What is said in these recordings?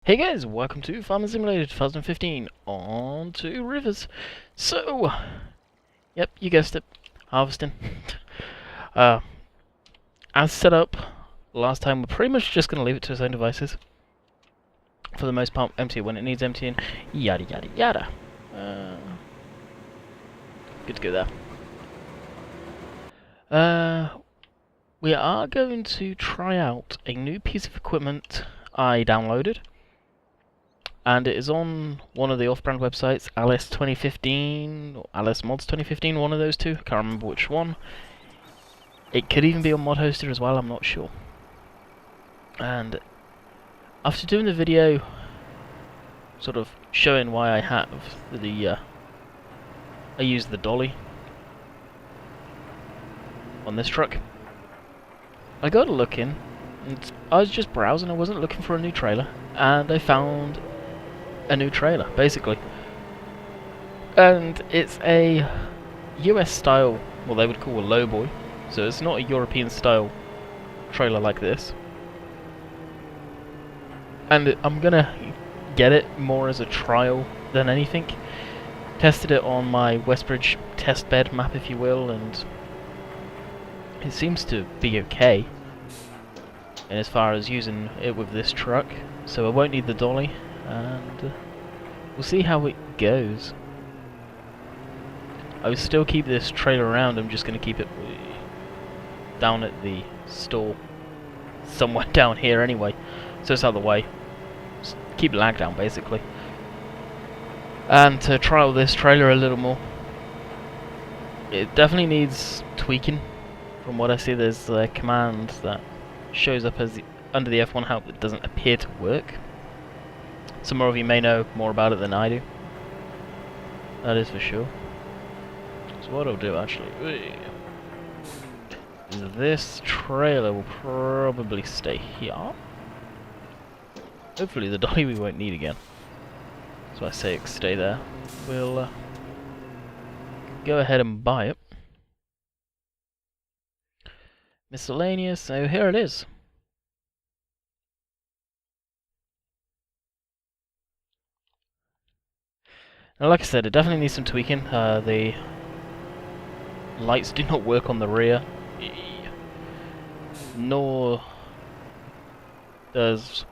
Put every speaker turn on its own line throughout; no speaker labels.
Hey guys, welcome to Farming Simulator 2015 on to Rivers. So, yep, you guessed it, harvesting. As set up last time, we're pretty much just going to leave it to its own devices. For the most part, empty when it needs emptying, yada yada yada. Good to go there. We are going to try out a new piece of equipment I downloaded. And it is on one of the off-brand websites, Alice 2015, or Alice Mods 2015, one of those two, I can't remember which one. It could even be on Mod Hoster as well, I'm not sure. And after doing the video, sort of showing why I have I used the dolly on this truck, I got a look in, and I was just browsing, I wasn't looking for a new trailer, and I found a new trailer, basically. And it's a US style, what they would call a lowboy, so it's not a European style trailer like this. And I'm gonna get it more as a trial than anything. Tested it on my Westbridge testbed map, if you will, and it seems to be okay. And as far as using it with this truck, so I won't need the dolly, and we'll see how it goes. I will still keep this trailer around, I'm just going to keep it down at the store, somewhere down here anyway, so it's out of the way. Just keep lag down, basically. And to trial this trailer a little more, it definitely needs tweaking. From what I see, there's a command that shows up as under the F1 help that doesn't appear to work. Some more of you may know more about it than I do. That is for sure. So what I'll do actually is this trailer will probably stay here. Hopefully the dolly we won't need again. So I say stay there. We'll go ahead and buy it. Miscellaneous, so here it is. Now, like I said, it definitely needs some tweaking. The lights do not work on the rear, nor does,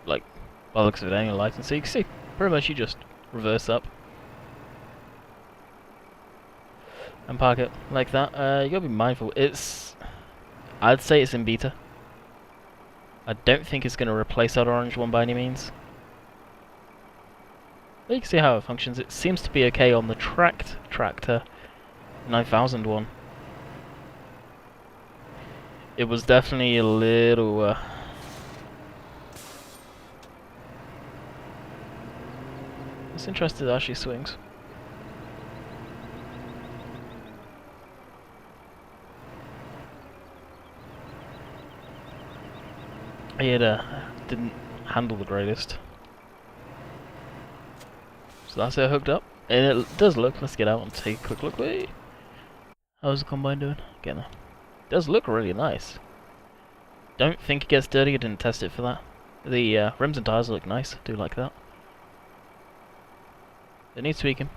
like, by the looks of it, any lights. And so you can see, pretty much you just reverse up and park it like that. You gotta be mindful. I'd say it's in beta. I don't think it's gonna replace that orange one by any means. But you can see how it functions. It seems to be okay on the tracked tractor 9000 one. It was definitely a little it's interesting it actually swings. It didn't handle the greatest. So that's it hooked up, and it does look, let's get out and take a quick look. Wait. How's the combine doing? Getting there. It does look really nice. Don't think it gets dirty, I didn't test it for that. The rims and tires look nice, do like that. It needs tweaking,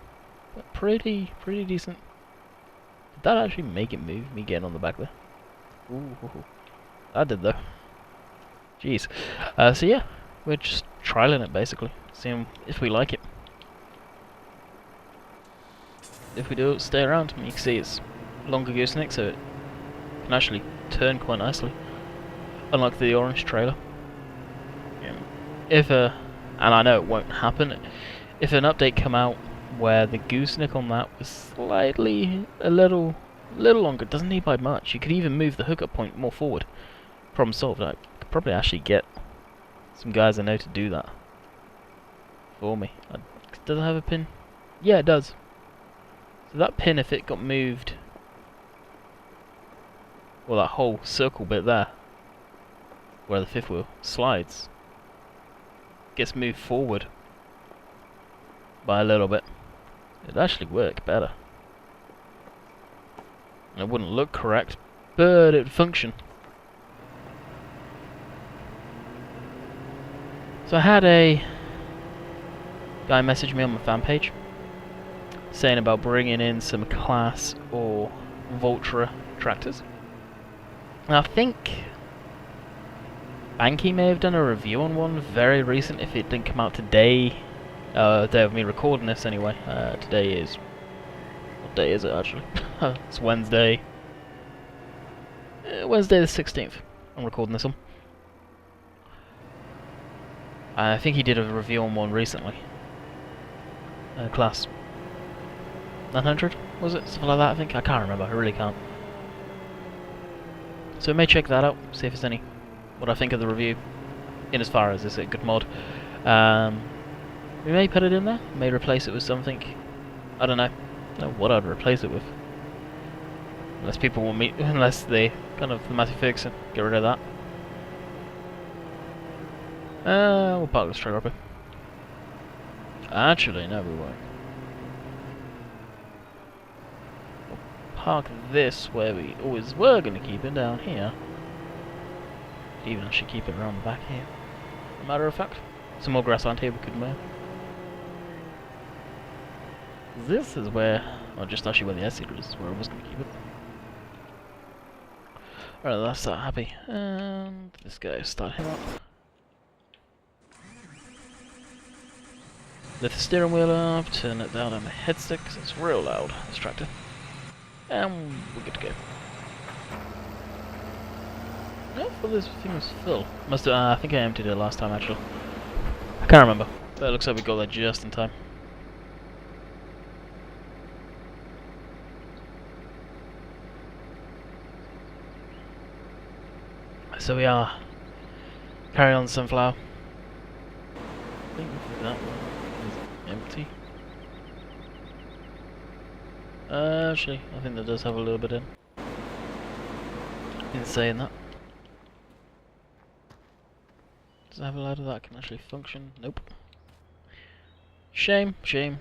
but pretty decent. Did that actually make it move, me getting on the back there? Ooh, that did though. Jeez. So yeah, we're just trialing it basically, seeing if we like it. If we do, stay around. You can see it's longer gooseneck, so it can actually turn quite nicely, unlike the orange trailer. If and I know it won't happen, if an update come out where the gooseneck on that was slightly, a little longer, it doesn't need by much. You could even move the hookup point more forward. Problem solved. I could probably actually get some guys I know to do that for me. Does it have a pin? Yeah, it does. So that pin, if it got moved, well, that whole circle bit there, where the fifth wheel slides, gets moved forward by a little bit, it'd actually work better. And it wouldn't look correct, but it would function. So I had a guy message me on my fan page saying about bringing in some Class or Voltra tractors. And I think Banky may have done a review on one very recent, if it didn't come out today. Day of me recording this anyway. Today is... what day is it actually? It's Wednesday. Wednesday the 16th. I'm recording this one. I think he did a review on one recently. Class 900, was it? Something like that, I think. I can't remember, I really can't. So we may check that out, see if there's any... what I think of the review, in as far as is it a good mod. We may put it in there, may replace it with something. I don't know. I don't know what I'd replace it with. Unless people want me, unless they kind of Matthew Ferguson, get rid of that. We'll park this trailer up here. Actually, no, we won't. We'll park this where we always were going to keep it, down here. Even I should keep it around the back here. As a matter of fact, some more grassland here we could mow. This is where, or just actually where the S-Seater is where I was going to keep it. Alright, that's that happy. And this guy, start him up. Lift the steering wheel up, turn it down on the headstick because it's real loud, this tractor. And we're good to go. I thought this thing was full. Must have, I think I emptied it last time actually. I can't remember, but it looks like we got there just in time. So we are carry on sunflower. I think that one is empty. Actually, I think that does have a little bit in. In saying that. Does it have a ladder that can actually function? Nope. Shame, shame.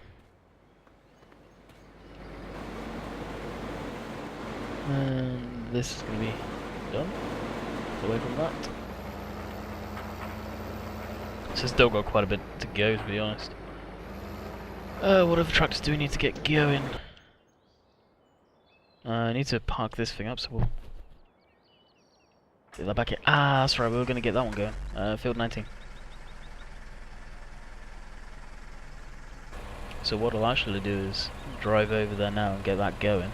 And this is going to be done. Away from that. So still got quite a bit to go, to be honest. What other tractors do we need to get going? I need to park this thing up, so we'll get that back here. Ah, that's right, we were going to get that one going. Field 19. So what I'll actually do is drive over there now and get that going.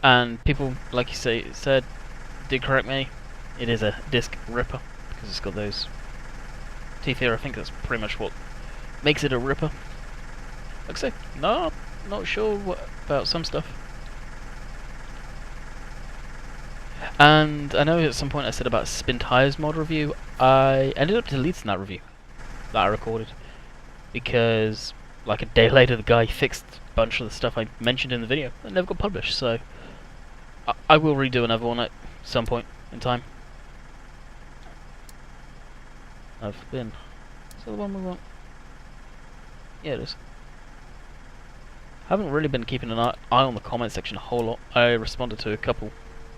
And people, like you said, did correct me. It is a disc ripper because it's got those teeth here. I think that's pretty much what makes it a ripper. Like I say, no, not sure about some stuff. And I know at some point I said about Spin Tires mod review. I ended up deleting that review that I recorded because, like a day later, the guy fixed a bunch of the stuff I mentioned in the video and never got published. So I will redo another one at some point in time. I've been. Is that the one we want? Yeah, it is. I haven't really been keeping an eye on the comment section a whole lot. I responded to a couple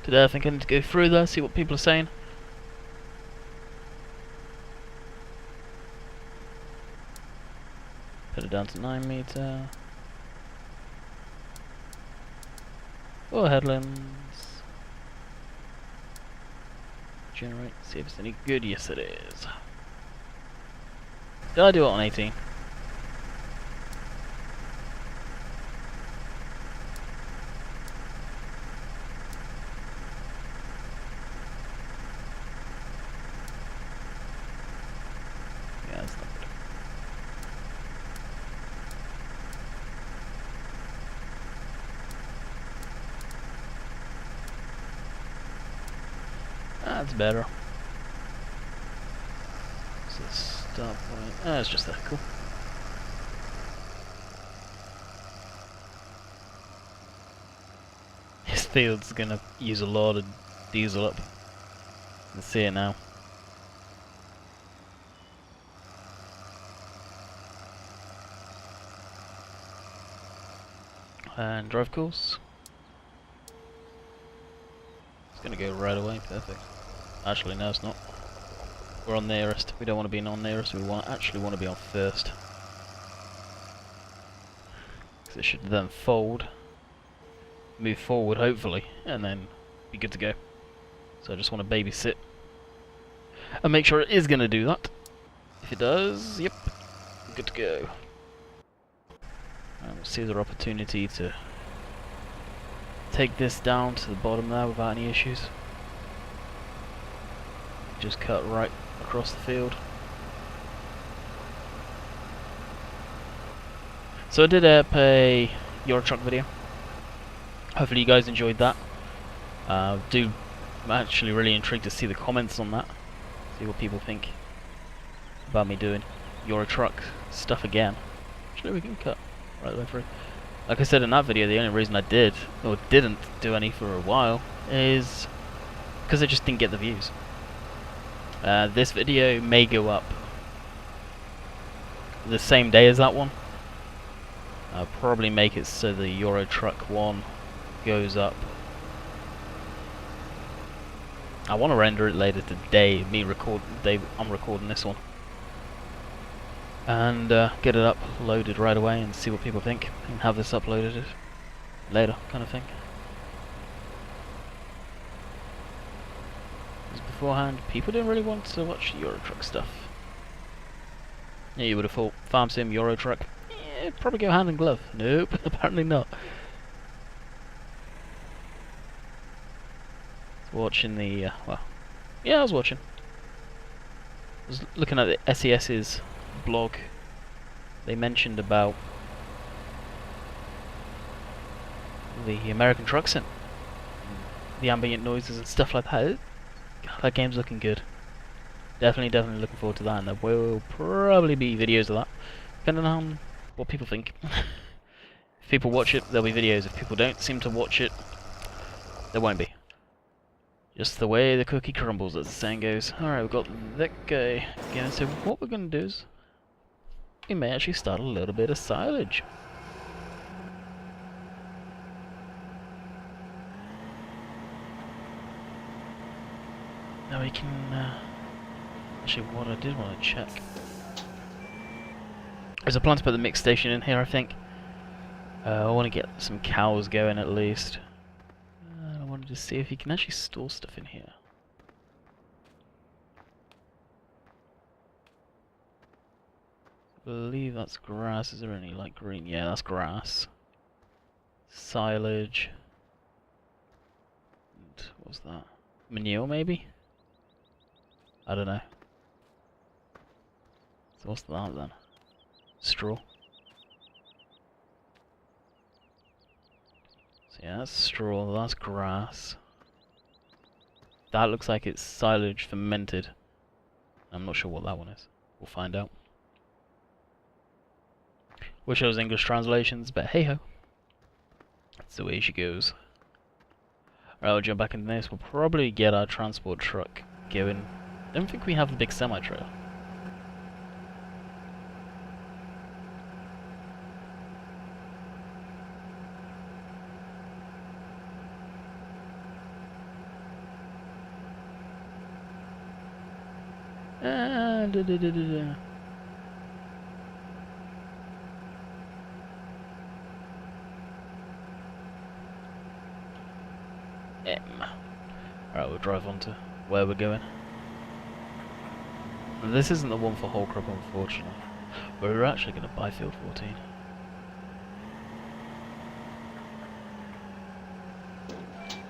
today. I think I need to go through there, see what people are saying. Put it down to 9 meter. Oh, headlands. Generate, see if it's any good. Yes, it is. Did I do it on 18? Yeah, that's not good. That's better. So stop point. Ah, it's just that cool. His field's gonna use a lot of diesel up. You can see it now. And drive course. Gonna go right away, perfect. Actually, no, it's not. We're on nearest. We don't want to be on nearest, we actually want to be on first. Because it should then fold, move forward hopefully, and then be good to go. So I just want to babysit and make sure it is going to do that. If it does, yep, good to go. And we'll see the opportunity to take this down to the bottom there without any issues. Just cut right across the field. So I did a Euro Truck video. Hopefully you guys enjoyed that. I'm actually really intrigued to see the comments on that. See what people think about me doing Euro Truck stuff again. Actually we can cut right the way through. Like I said in that video, the only reason I did, or didn't do any for a while, is because I just didn't get the views. This video may go up the same day as that one. I'll probably make it so the Euro Truck one goes up. I want to render it later today. I'm recording this one, and get it uploaded right away and see what people think, and have this uploaded later, kind of thing. Because beforehand, people didn't really want to watch Euro Truck stuff. Yeah, you would have thought Farm Sim, Euro Truck, it'd probably go hand in glove. Nope, apparently not. Watching the, well, yeah, I was watching. I was looking at the SES's blog. They mentioned about the American Truck Sim, the ambient noises and stuff like that. God, that game's looking good. Definitely looking forward to that, and there will probably be videos of that, depending on what people think. If people watch it, there'll be videos. If people don't seem to watch it, there won't be. Just the way the cookie crumbles, as the saying goes. Alright, we've got that guy again, so what we're going to do is we may actually start a little bit of silage. Now we can, actually what I did want to check. There's a plan to put the mix station in here, I think. I want to get some cows going at least. I wanted to see if you can actually store stuff in here. I believe that's grass. Is there any light green? Yeah, that's grass. Silage. And what's that? Manure, maybe? I don't know. So what's that then? Straw. So yeah, that's straw, that's grass. That looks like it's silage fermented. I'm not sure what that one is. We'll find out. Wish I was English translations, but hey ho. That's the way she goes. Alright, we'll jump back into this. We'll probably get our transport truck going. I don't think we have a big semi-trailer. Alright, we'll drive on to where we're going. This isn't the one for whole crop, unfortunately. But we're actually going to buy field 14.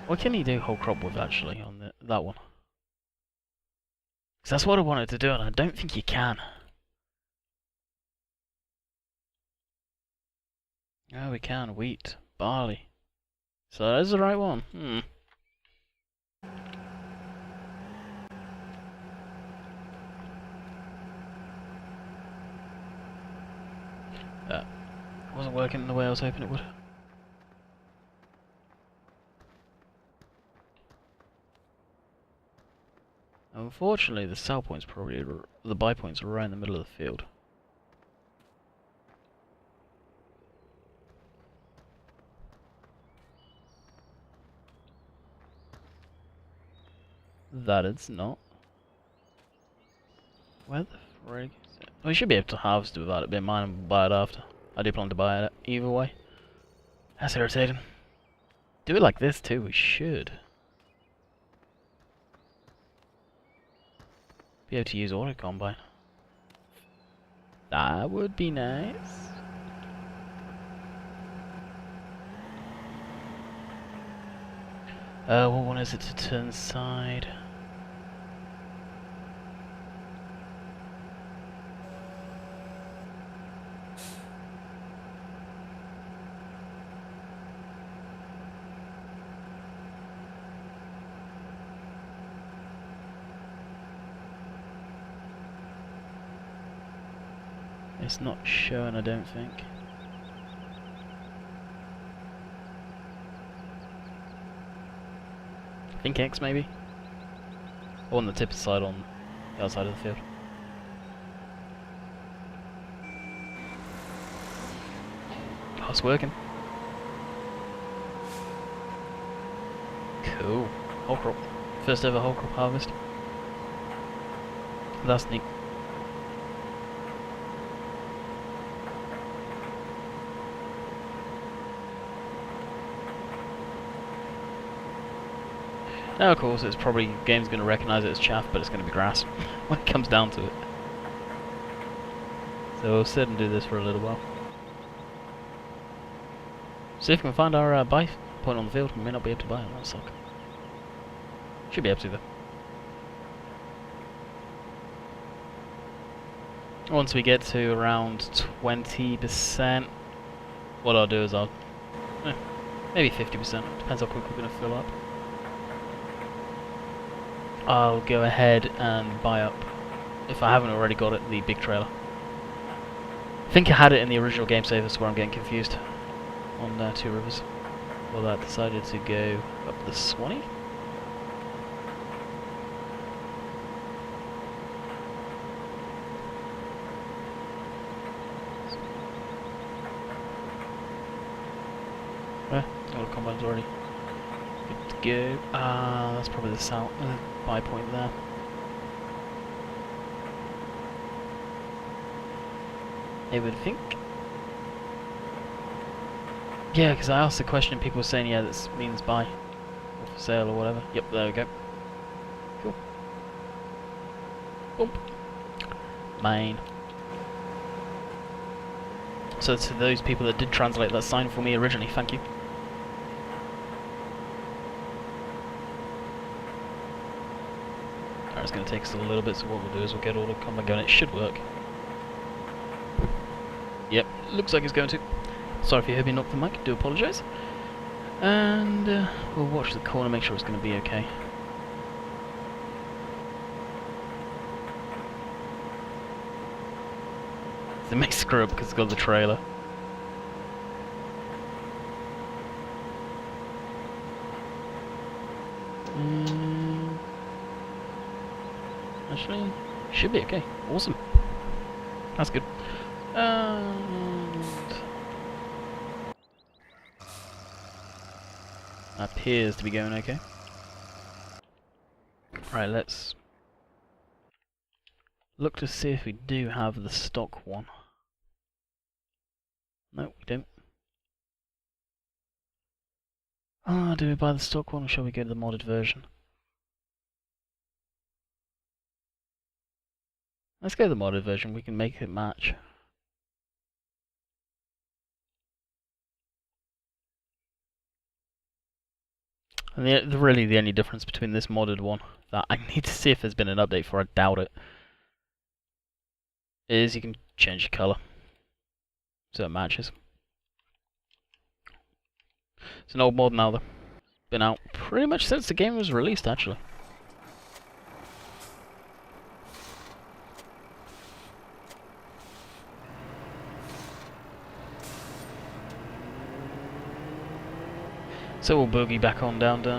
What can you do whole crop with actually on that one? Because that's what I wanted to do, and I don't think you can. Oh, we can. Wheat, barley. So that is the right one. It wasn't working the way I was hoping it would. Unfortunately, the sell point's probably the buy points are right in the middle of the field. That it's not. Where the frig is it? We should be able to harvest it without it being mine and buy it after. I do plan to buy it either way. That's irritating. Do it like this too, we should. Be able to use auto combine. That would be nice. What one is it to turn side? It's not showing, I don't think. I think X maybe? Or on the tip side on the outside of the field. Oh, it's working. Cool. Whole crop. First ever whole crop harvest. That's neat. Now, of course, it's probably game's going to recognise it as chaff, but it's going to be grass when it comes down to it. So we'll sit and do this for a little while. See if we can find our buy point on the field. We may not be able to buy it. That'll suck. Should be able to though. Once we get to around 20%, what I'll do is I'll maybe 50%. Depends how quick we're going to fill up. I'll go ahead and buy up, if I haven't already got it, the big trailer. I think I had it in the original game save, that's where I'm getting confused on Two Rivers. Well, I decided to go up the Swanee. All the combine's already good to go. That's probably the south buy point there. I would think. Yeah, because I asked the question and people were saying, yeah, this means buy. Or for sale or whatever. Yep, there we go. Cool. Boom. Main. So to those people that did translate that sign for me originally, thank you. It's going to take us a little bit, so what we'll do is we'll get all the combine going. It should work. Yep, looks like it's going to. Sorry if you heard me knock the mic, do apologise. And we'll watch the corner, make sure it's going to be okay. It may screw up because it's got the trailer. Actually, should be okay. Awesome. That's good. And appears to be going okay. Right, let's look to see if we do have the stock one. No, we don't. Do we buy the stock one or shall we go to the modded version? Let's go to the modded version, we can make it match. And really the only difference between this modded one, that I need to see if there's been an update for, I doubt it, is you can change the colour so it matches. It's an old mod now though. Been out pretty much since the game was released actually. So we'll boogie back on down to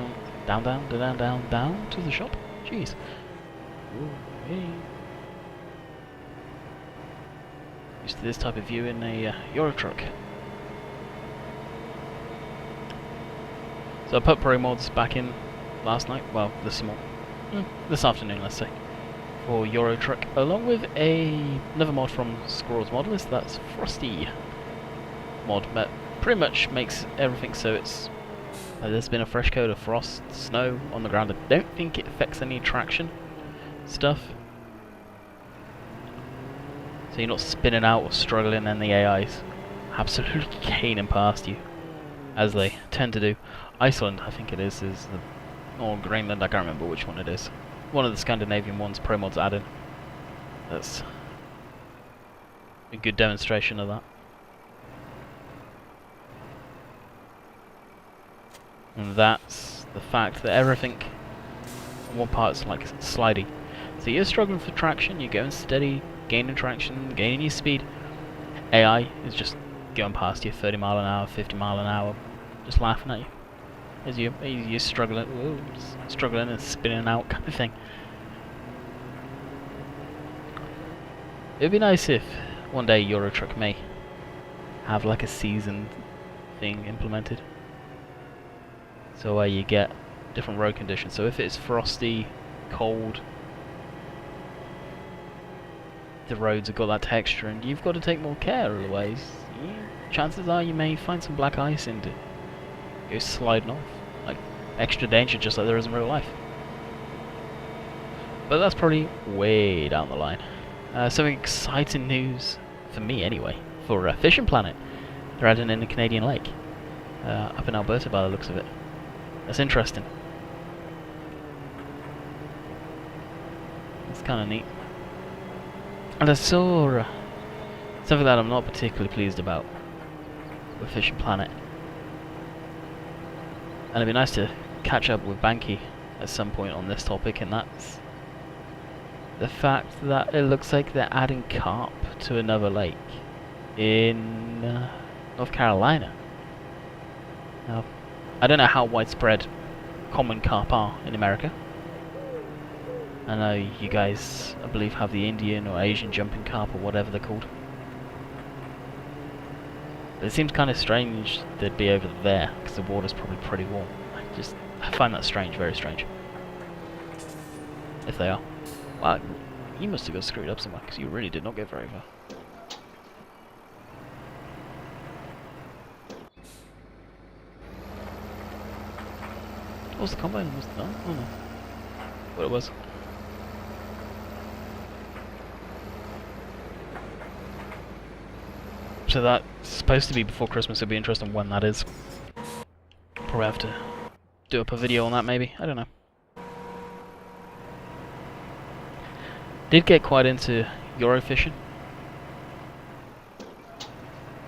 the shop. Jeez. Ooh, hey. Used to this type of view in a Euro truck. So I put Pro Mods back in last night. Well, this morning. this afternoon, let's say, for Euro Truck, along with another mod from Squirrel's Modellist. That's Frosty mod. That pretty much makes everything so it's there's been a fresh coat of frost, snow on the ground. I don't think it affects any traction stuff, so you're not spinning out or struggling, and the AIs absolutely caning past you, as they tend to do. Iceland, I think it is the, or Greenland, I can't remember which one it is. One of the Scandinavian ones Pro Mods added. That's a good demonstration of that. And that's the fact that everything on one part is like slidey. So you're struggling for traction, you're going steady, gaining traction, gaining your speed. AI is just going past you 30 mile an hour, 50 mile an hour, just laughing at you as you're struggling, struggling and spinning out kind of thing. It'd be nice if one day Euro Truck may have like a season thing implemented, so where you get different road conditions. So if it's frosty, cold, the roads have got that texture, and you've got to take more care, otherwise chances are you may find some black ice and go sliding off. Like, extra danger, just like there is in real life. But that's probably way down the line. Some exciting news, for me anyway, for Fishing Planet. They're adding in a Canadian lake, up in Alberta by the looks of it. That's interesting. It's kind of neat. And I saw something that I'm not particularly pleased about with Fishing Planet. And it'd be nice to catch up with Banky at some point on this topic, and that's the fact that it looks like they're adding carp to another lake in North Carolina. Now, I don't know how widespread common carp are in America. I know you guys, I believe, have the Indian or Asian jumping carp or whatever they're called. But it seems kind of strange they'd be over there, because the water's probably pretty warm. I find that strange, very strange. If they are. Wow, you must have got screwed up somewhere, because you really did not get very far. What's the combine? Was it done? Oh no. What it was. So that's supposed to be before Christmas. It'll be interesting when that is. Probably have to do up a video on that, maybe. I don't know. Did get quite into Euro fishing.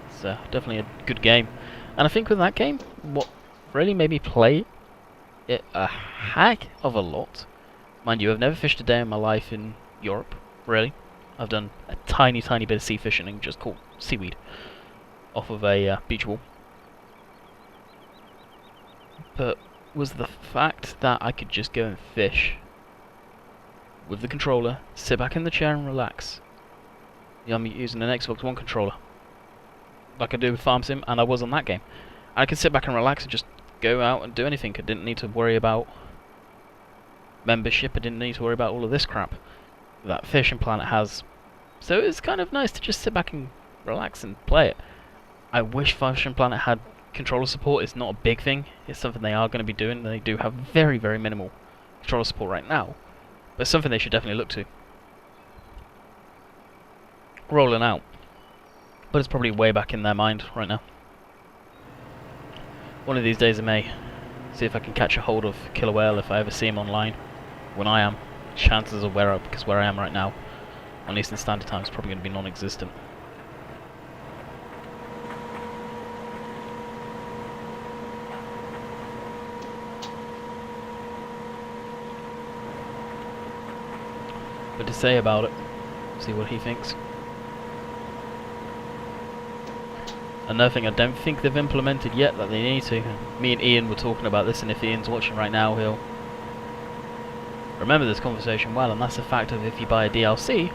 It's definitely a good game. And I think with that game, what really made me play it a heck of a lot. Mind you, I've never fished a day in my life in Europe, really. I've done a tiny bit of sea fishing and just caught seaweed off of a beach wall. But was the fact that I could just go and fish with the controller, sit back in the chair and relax. Yeah, I'm using an Xbox One controller, like I do with Farm Sim, and I was on that game. I could sit back and relax and just go out and do anything. I didn't need to worry about membership. I didn't need to worry about all of this crap that Fishing Planet has. So it's kind of nice to just sit back and relax and play it. I wish Fishing Planet had controller support. It's not a big thing. It's something they are going to be doing. They do have very minimal controller support right now, but it's something they should definitely look to rolling out. But it's probably way back in their mind right now. One of these days I may see if I can catch a hold of Killer Whale if I ever see him online. When I am, chances are because where I am right now on Eastern Standard Time is probably going to be non-existent. But to say about it, see what he thinks. Another thing I don't think they've implemented yet that they need to. Me and Ian were talking about this, and if Ian's watching right now, he'll remember this conversation well, and that's the fact of if you buy a DLC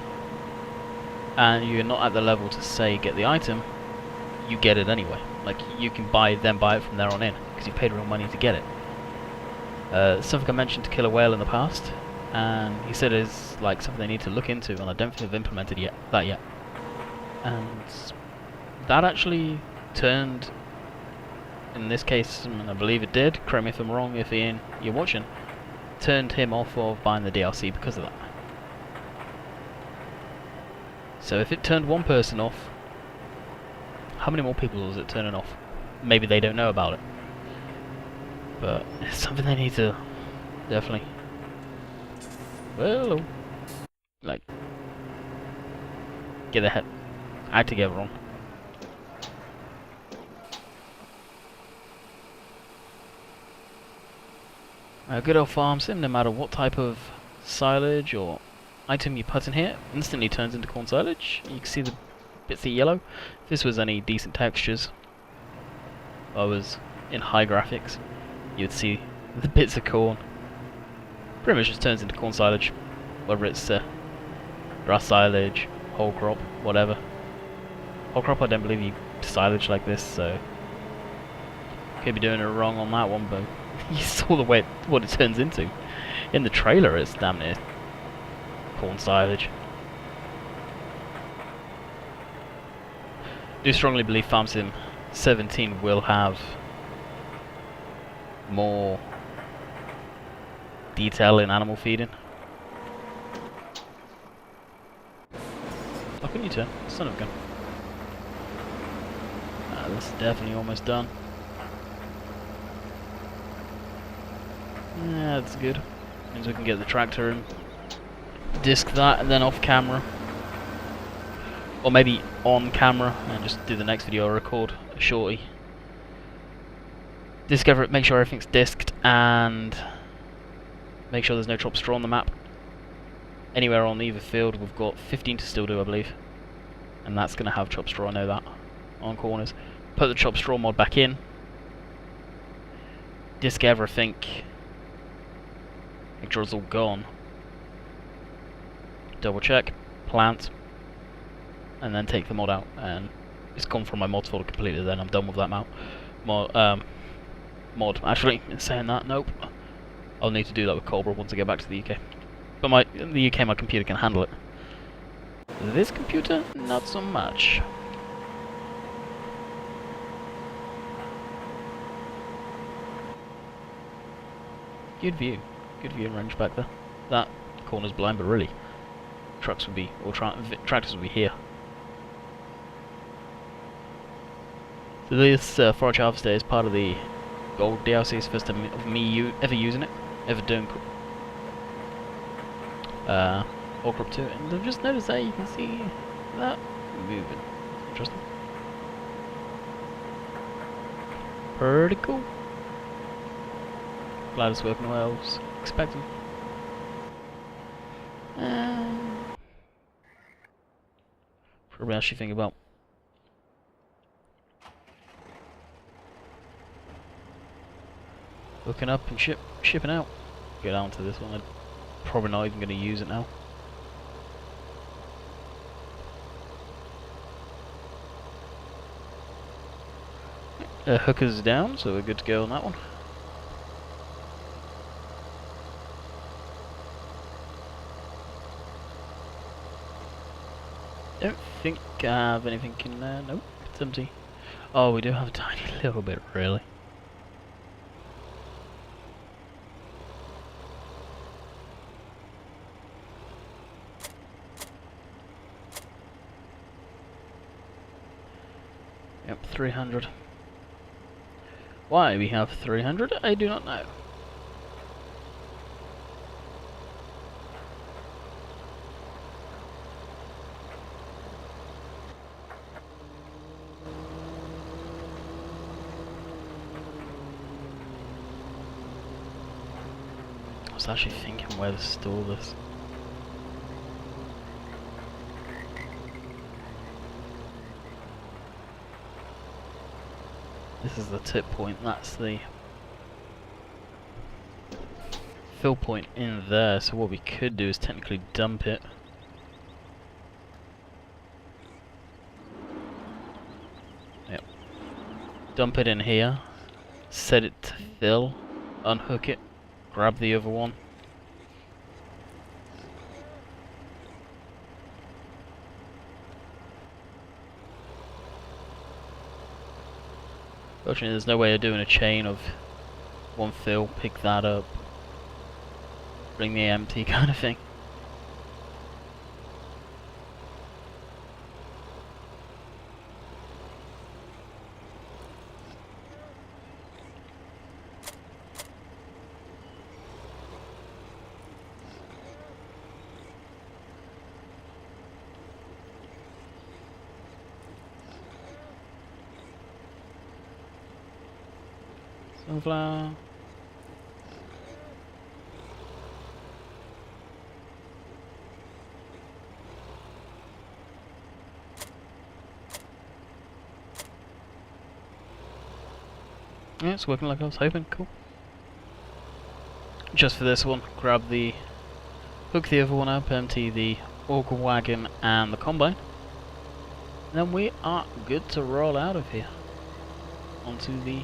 and you're not at the level to say get the item, you get it anyway. Like, you can buy it from there on in, because you've paid real money to get it. Something I mentioned to Killer Whale in the past, and he said it's like something they need to look into, and I don't think they've implemented that yet. And that actually turned, in this case, and I believe it did, correct me if I'm wrong if Ian, you're watching, turned him off of buying the DLC because of that. So if it turned one person off, how many more people was it turning off? Maybe they don't know about it. But it's something they need to definitely, well, like, get their act together on. A good old farm sim, no matter what type of silage or item you put in here, instantly turns into corn silage. You can see the bits of yellow. If this was any decent textures, I was in high graphics, you'd see the bits of corn. Pretty much just turns into corn silage, whether it's grass silage, whole crop, whatever. Whole crop I don't believe you silage like this, so could be doing it wrong on that one, but you saw the way what it turns into. In the trailer it's damn near corn silage. I do strongly believe Farm Sim 17 will have more detail in animal feeding. How can you turn? Son of a gun. This is definitely almost done. Yeah, that's good. Means we can get the tractor and disc that, and then off camera, or maybe on camera, and just do the next video or record a shorty. Discover it, make sure everything's disked, and make sure there's no chop straw on the map. Anywhere on either field, we've got 15 to still do, I believe, and that's going to have chop straw, I know that, on corners. Put the chop straw mod back in, disk everything, make sure it's all gone, double check, plant, and then take the mod out, and it's gone from my mods folder completely. Then I'm done with that mod. Actually, in saying that, nope, I'll need to do that with Cobra once I get back to the UK. But in the UK my computer can handle it. This computer, not so much. Good view and range back there. That corner's blind, but really, trucks would be, or tractors would be here. So this forage harvester is part of the gold DLC. It's first time of me ever using it, ever doing all crop to it, and I've just noticed that you can see that moving. Interesting. Pretty cool. Glad it's working well, was expecting. Probably actually think about hooking up and shipping out. Get on to this one. I'm probably not even going to use it now. Hooker's down, so we're good to go on that one. Don't think I have anything in there. Nope, it's empty. Oh, we do have a tiny little bit, really. Yep, 300. Why we have 300, I do not know. I was actually thinking where to store this. This is the tip point, that's the fill point in there, so what we could do is technically dump it. Yep. Dump it in here, set it to fill, unhook it, grab the other one, Fortunately, there's no way of doing a chain of one fill, pick that up, bring the empty kind of thing. Sunflower. Yeah, it's working like I was hoping. Cool. Just for this one, grab the hook the other one up, empty the auger wagon and the combine. Then we are good to roll out of here onto the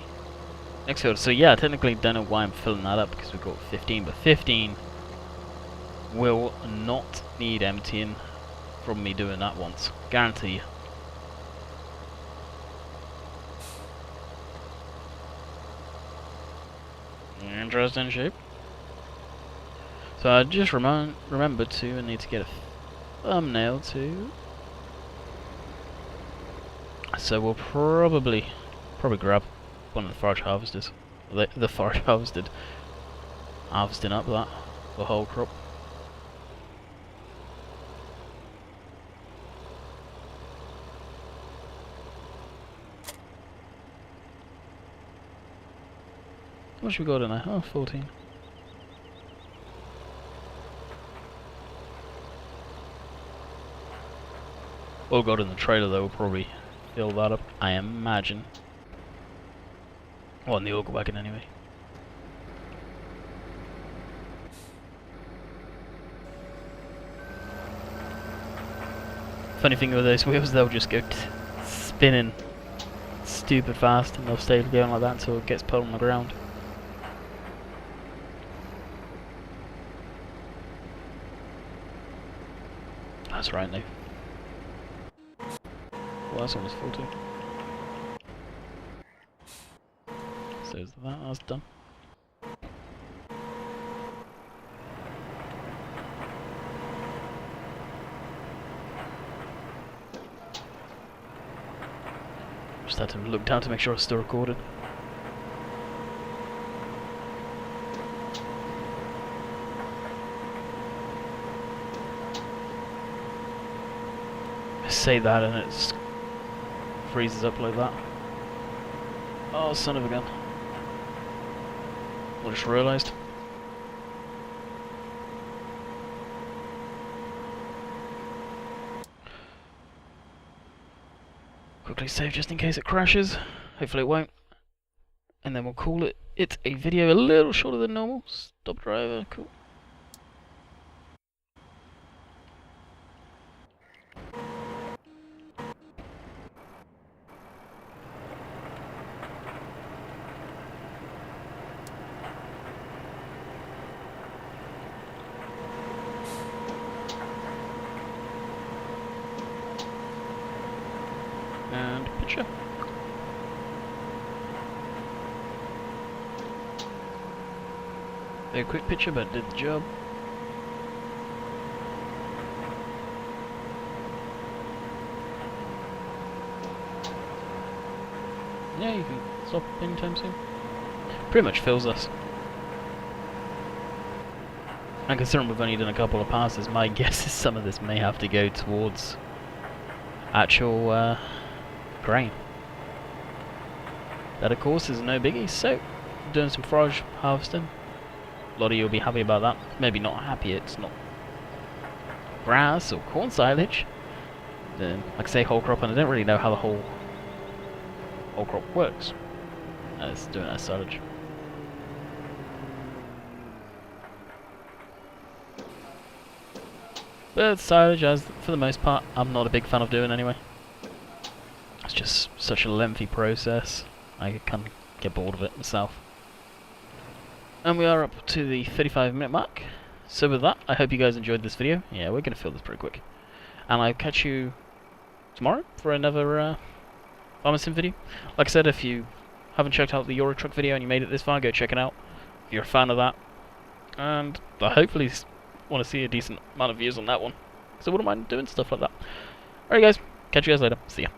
next field. So yeah, I technically don't know why I'm filling that up because we've got 15, but 15 will not need emptying from me doing that once. Guarantee you. Interesting shape. So I just remembered to, I need to get a thumbnail too. So we'll probably grab one of the forage harvesters. The forage harvesting up the whole crop. What should we got in there? Oh, 14. All got in the trailer though will probably fill that up, I imagine. Well, in the auger wagon anyway. Funny thing with those wheels, they'll just go spinning stupid fast and they'll stay going like that until it gets put on the ground. That's right now. Well, that's almost full too. So is that's done. Just had to look down to make sure it's still recorded. Say that and it freezes up like that. Oh, son of a gun. I just realised. Quickly save just in case it crashes. Hopefully it won't. And then we'll call it a video a little shorter than normal. Stop driver, cool. And picture. Very quick picture, but did the job. Yeah, you can stop anytime soon. Pretty much fills us. And considering we've only done a couple of passes, my guess is some of this may have to go towards actual grain. That of course is no biggie, so doing some forage harvesting. A lot of you will be happy about that. Maybe not happy, it's not grass or corn silage. Then, like I say, whole crop, and I don't really know how the whole crop works. It's doing that silage. But silage, as for the most part, I'm not a big fan of doing anyway. It's just such a lengthy process. I can get bored of it myself. And we are up to the 35-minute mark. So with that, I hope you guys enjoyed this video. Yeah, we're going to fill this pretty quick. And I'll catch you tomorrow for another farming sim video. Like I said, if you haven't checked out the Euro Truck video and you made it this far, go check it out if you're a fan of that. And I hopefully want to see a decent amount of views on that one, because I wouldn't mind doing stuff like that. Alright guys, catch you guys later. See ya.